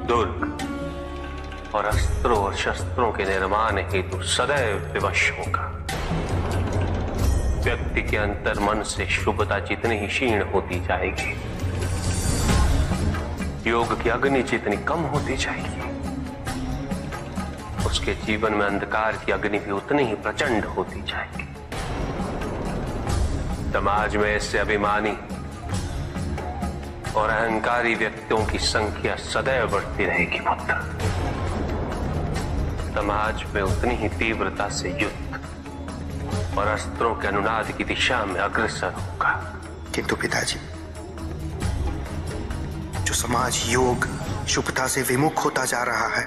दुर्ग और अस्त्रों और शस्त्रों के निर्माण हेतु सदैव विवश होगा। व्यक्ति के अंतर मन से शुभता जितनी ही क्षीण होती जाएगी, योग की अग्नि जितनी कम होती जाएगी, उसके जीवन में अंधकार की अग्नि भी उतनी ही प्रचंड होती जाएगी। समाज में ऐसे अभिमानी और अहंकारी व्यक्तियों की संख्या सदैव बढ़ती रहेगी पुत्र। समाज में उतनी ही तीव्रता से युद्ध और अस्त्रों के अनुनाद की दिशा में अग्रसर होगा। किंतु पिताजी, जो समाज योग शुभता से विमुख होता जा रहा है,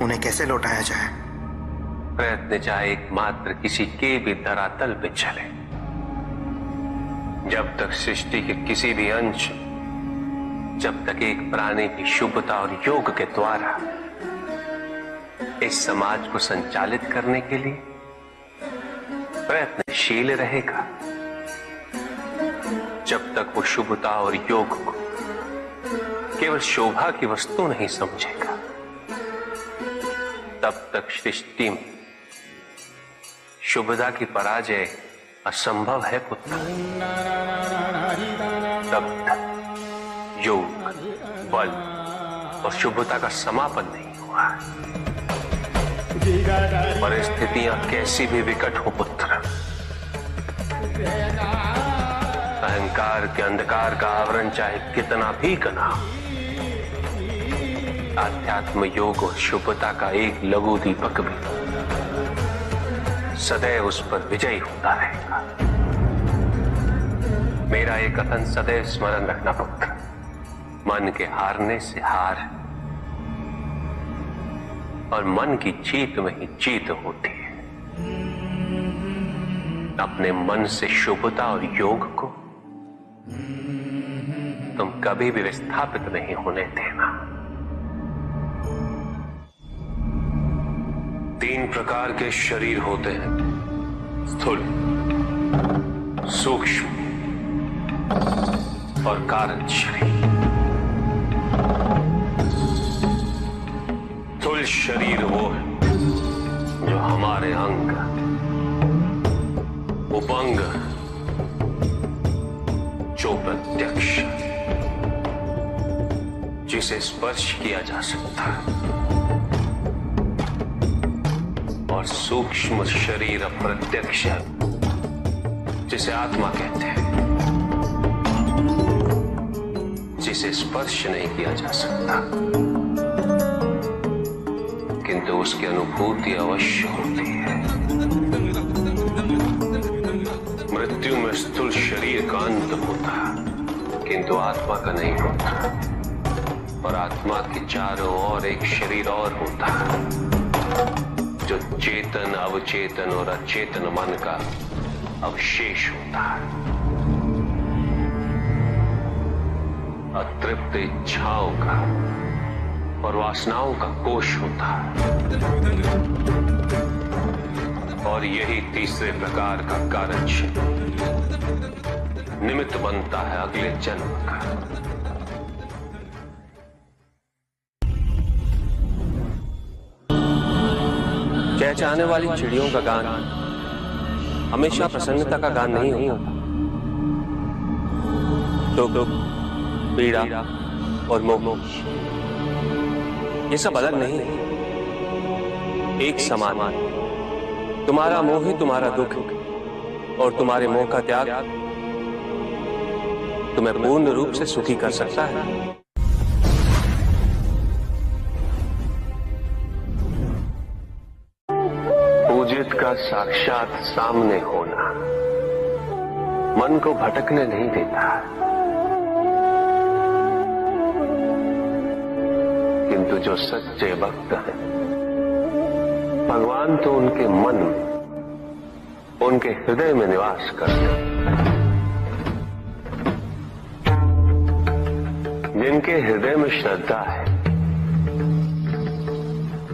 उन्हें कैसे लौटाया जाए? प्रयत्न चाहे एकमात्र किसी के भी धरातल पे चले, जब तक सृष्टि के किसी भी अंश, जब तक एक प्राणी भी शुभता और योग के द्वारा इस समाज को संचालित करने के लिए प्रयत्नशील रहेगा, जब तक वो शुभता और योग को केवल शोभा की वस्तु नहीं समझेगा, तब तक सृष्टि में शुभता की पराजय असंभव है पुत्र। तब तक योग, बल और शुभता का समापन नहीं हुआ है। परिस्थितियां कैसी भी विकट हो पुत्र, अहंकार के अंधकार का आवरण चाहे कितना भी घना हो, आध्यात्म योग और शुभता का एक लघु दीपक भी सदैव उस पर विजयी होता रहेगा। मेरा एक कथन सदैव स्मरण रखना पुत्र, मन के हारने से हार और मन की जीत में ही जीत होती है। अपने मन से शुभता और योग को तुम कभी भी विस्थापित नहीं होने देना। 3 प्रकार के शरीर होते हैं, स्थूल, सूक्ष्म और कारण शरीर। स्थूल शरीर वो है जो हमारे अंग, उपंग, जो प्रत्यक्ष, जिसे स्पर्श किया जा सकता है, और सूक्ष्म शरीर अप्रत्यक्ष, जिसे आत्मा कहते हैं, जिसे स्पर्श नहीं किया जा सकता, किंतु उसकी अनुभूति अवश्य होती है। मृत्यु में स्थूल शरीर का अंत होता है, किंतु आत्मा का नहीं होता, और आत्मा के चारों ओर एक शरीर और होता है, जो चेतन, अवचेतन और अचेतन मन का अवशेष होता है। अतृप्त इच्छाओं का और वासनाओं का कोश होता है, और यही तीसरे प्रकार का कारण निमित्त बनता है अगले जन्म का। चहचहाने वाली चिड़ियों का गान हमेशा प्रसन्नता का गान नहीं होता। दुख, पीड़ा और मोह ये सब अलग नहीं है, एक समान। तुम्हारा मोह ही तुम्हारा दुख, और तुम्हारे मोह का त्याग तुम्हें पूर्ण रूप से सुखी कर सकता है। पूजित का साक्षात सामने होना मन को भटकने नहीं देता, किंतु जो सच्चे भक्त हैं, भगवान तो उनके मन में, उनके हृदय में निवास करते हैं। जिनके हृदय में श्रद्धा है,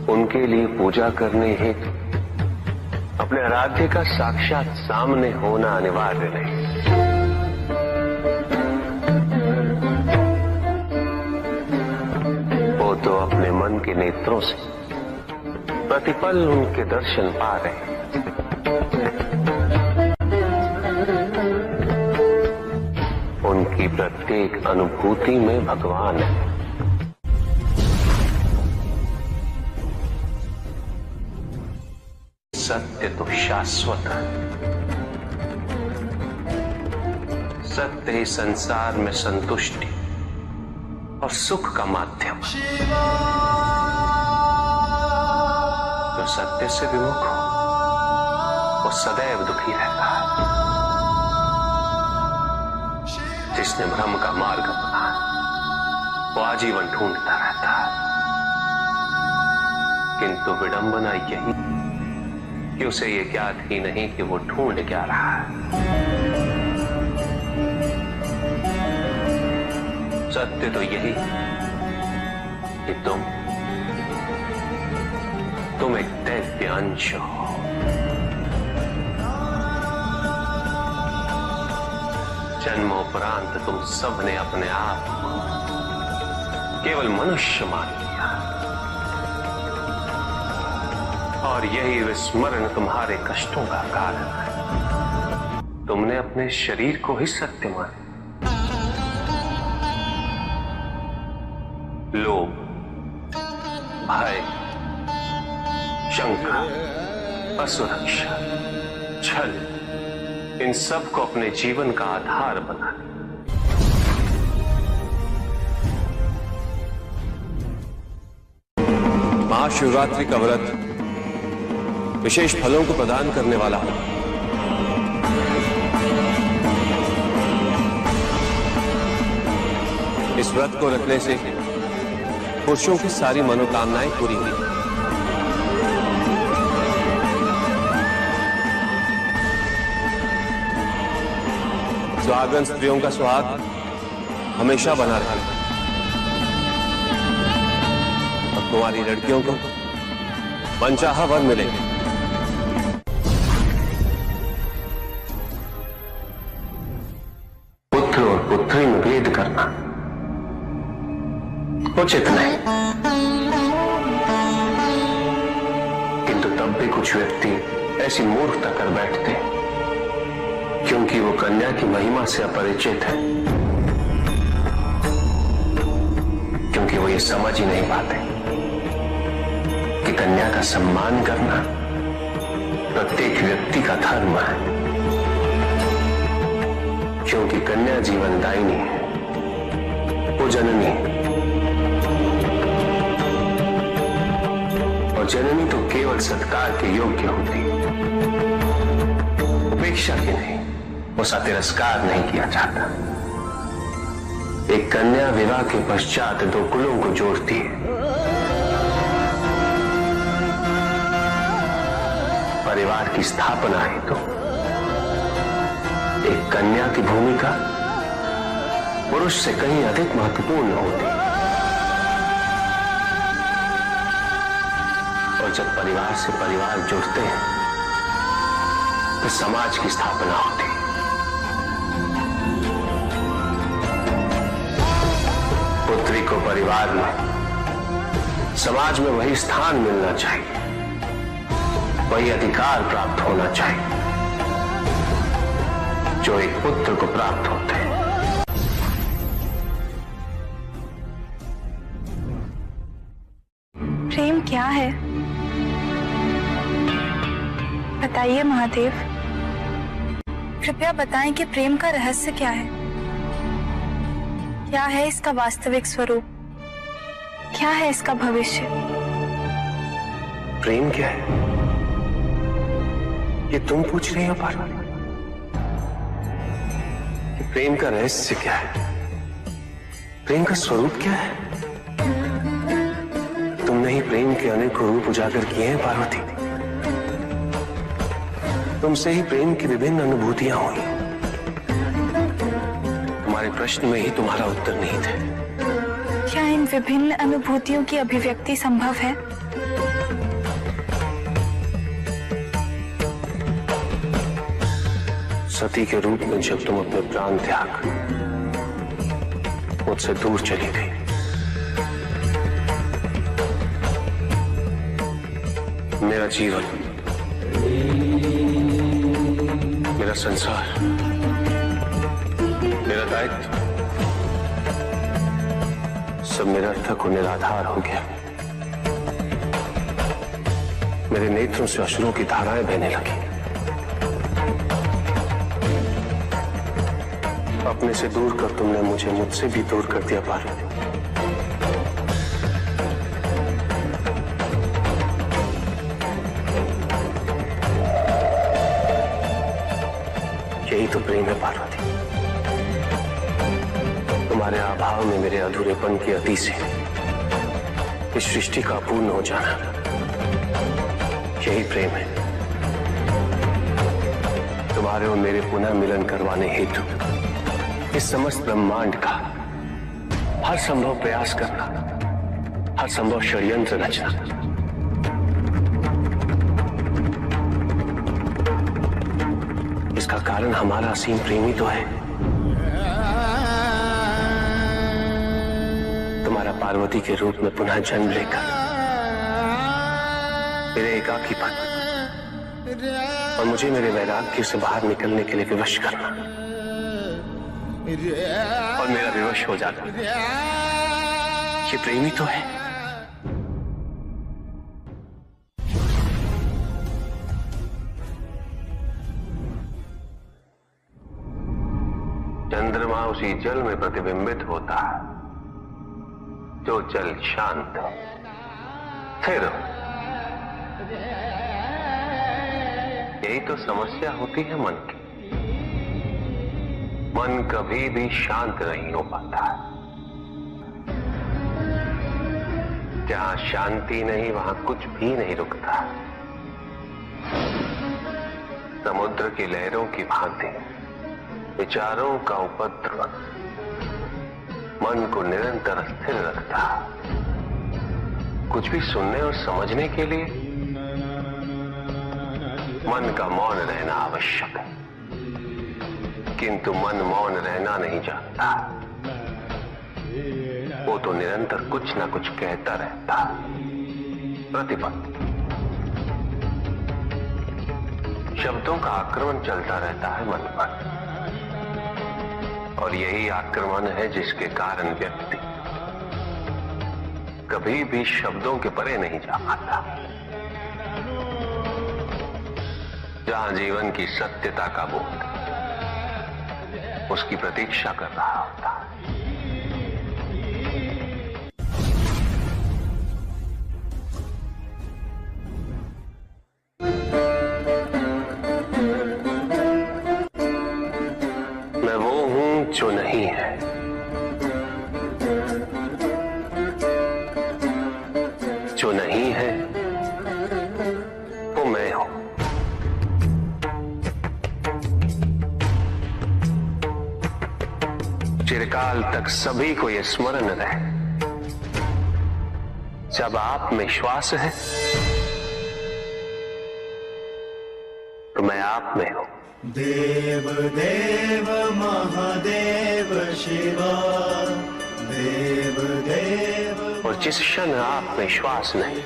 उनके लिए पूजा करने हेतु अपने आराध्य का साक्षात सामने होना अनिवार्य नहीं। वो तो अपने मन के नेत्रों से प्रतिपल उनके दर्शन पा रहे हैं। उनकी प्रत्येक अनुभूति में भगवान है। सत्य तो शाश्वत है। सत्य ही संसार में संतुष्टि और सुख का माध्यम। जो सत्य से विमुख हो वो सदैव दुखी रहता है। जिसने भ्रम का मार्ग अपना वो आजीवन ढूंढता रहता है। किंतु विडंबना यही कि उसे ये ज्ञात ही नहीं कि वो ढूंढ क्या रहा है। सत्य तो यही कि तुम एक दैव्य अंश हो। जन्मोपरांत तुम सबने अपने आप को केवल मनुष्य मान लिया और यही विस्मरण तुम्हारे कष्टों का कारण है। तुमने अपने शरीर को ही सत्य माना। लोभ, भय, शंका, असुरक्षा, छल, इन सब को अपने जीवन का आधार बना लिया। महाशिवरात्रि का व्रत विशेष फलों को प्रदान करने वाला है। इस व्रत को रखने से पुरुषों की सारी मनोकामनाएं पूरी हुई। सुहागन स्त्रियों का सुहाग हमेशा बना रहेगा और कुंवारी लड़कियों को मनचाहा वर मिलेगा। पुत्र और पुत्री में भेद करना उचित नहीं, किंतु तब भी कुछ व्यक्ति ऐसी मूर्खता कर बैठते क्योंकि वो कन्या की महिमा से अपरिचित है, क्योंकि वो ये समझ ही नहीं पाते कि कन्या का सम्मान करना प्रत्येक व्यक्ति का धर्म है, क्योंकि कन्या जीवनदायिनी है, वो जननी है। और जननी तो केवल सत्कार के योग्य होती है, उपेक्षा की नहीं, उसका तिरस्कार नहीं किया जाता। एक कन्या विवाह के पश्चात दो कुलों को जोड़ती है। परिवार की स्थापना है तो एक कन्या की भूमिका पुरुष से कहीं अधिक महत्वपूर्ण होती है। और जब परिवार से परिवार जुड़ते हैं तो समाज की स्थापना होती है। पुत्री को परिवार में, समाज में वही स्थान मिलना चाहिए, वही अधिकार प्राप्त होना चाहिए जो एक पुत्र को प्राप्त होते हैं। प्रेम क्या है? बताइए महादेव, कृपया बताएं कि प्रेम का रहस्य क्या है? क्या है इसका वास्तविक स्वरूप? क्या है इसका भविष्य? प्रेम क्या है ये तुम पूछ रही हो पार्वती? कि प्रेम का रहस्य क्या है? प्रेम का स्वरूप क्या है? तुमने ही प्रेम के अनेक रूप उजागर किए हैं पार्वती। तुमसे ही प्रेम की विभिन्न अनुभूतियां हुई। तुम्हारे प्रश्न में ही तुम्हारा उत्तर नहीं था। क्या इन विभिन्न अनुभूतियों की अभिव्यक्ति संभव है? सती के रूप में जब तुम अपने प्राण त्याग मुझसे दूर चली गई मेरा जीवन, मेरा संसार, मेरा दायित्व सब निरर्थक और निराधार हो गया। मेरे नेत्रों से अश्रुओं की धाराएं बहने लगी। अपने से दूर कर तुमने मुझे मुझसे भी दूर कर दिया पार्वती। यही तो प्रेम है पार्वती। तुम्हारे अभाव में मेरे अधूरेपन की अति से इस सृष्टि का अपूर्ण हो जाना, यही प्रेम है। तुम्हारे और मेरे पुनः मिलन करवाने हेतु इस समस्त ब्रह्मांड का हर संभव प्रयास करना, हर संभव षड्यंत्र रचना। इसका कारण हमारा असीम प्रेम ही तो है। तुम्हारा पार्वती के रूप में पुनः जन्म लेकर मेरे एकाकीपन और मुझे मेरे वैराग्य से बाहर निकलने के लिए विवश करना और मेरा विवश हो जाना, ये प्रेम ही तो है। चंद्रमा उसी जल में प्रतिबिंबित होता है जो जल शांत स्थिर। यही तो समस्या होती है मन की। मन कभी भी शांत नहीं हो पाता है। जहां शांति नहीं वहां कुछ भी नहीं रुकता। समुद्र की लहरों की भांति विचारों का उपद्रव मन को निरंतर स्थिर रखता। कुछ भी सुनने और समझने के लिए मन का मौन रहना आवश्यक है, किंतु मन मौन रहना नहीं जानता। वो तो निरंतर कुछ ना कुछ कहता रहता। प्रतिपद शब्दों का आक्रमण चलता रहता है मन पर, और यही आक्रमण है जिसके कारण व्यक्ति कभी भी शब्दों के परे नहीं जा पाता। जहां जीवन की सत्यता का बोध उसकी प्रतीक्षा कर रहा होता। मैं वो हूं जो नहीं है, जो नहीं है वो मैं हूं। चिरकाल तक सभी को यह स्मरण रहे, जब आप में श्वास है तो मैं आप में हूं। देव देव महादेव शिवा, देव देव। और जिस क्षण आप में श्वास नहीं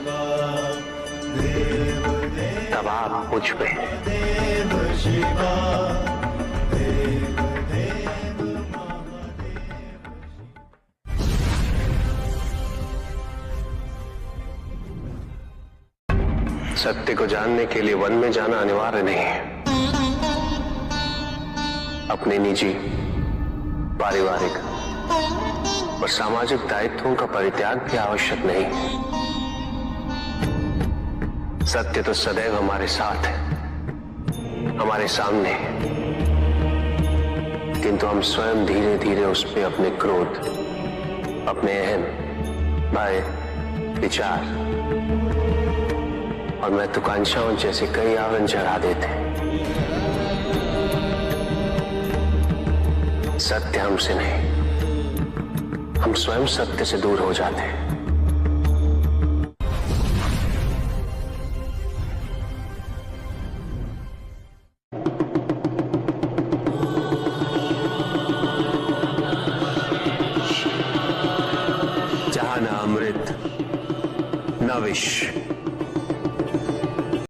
तब आप मुझ में हैं। देव शिवा, देव देव महादेव। सत्य को जानने के लिए वन में जाना अनिवार्य नहीं है। अपने निजी, पारिवारिक और सामाजिक दायित्वों का परित्याग भी आवश्यक नहीं। सत्य तो सदैव हमारे साथ है, हमारे सामने है, किंतु हम स्वयं धीरे धीरे उस पे अपने क्रोध, अपने अहम, भय, विचार और महत्वाकांक्षाओं जैसे कई आवरण चढ़ा देते हैं। सत्य हमसे नहीं, हम स्वयं सत्य से दूर हो जाते हैं। जहां न अमृत न विष,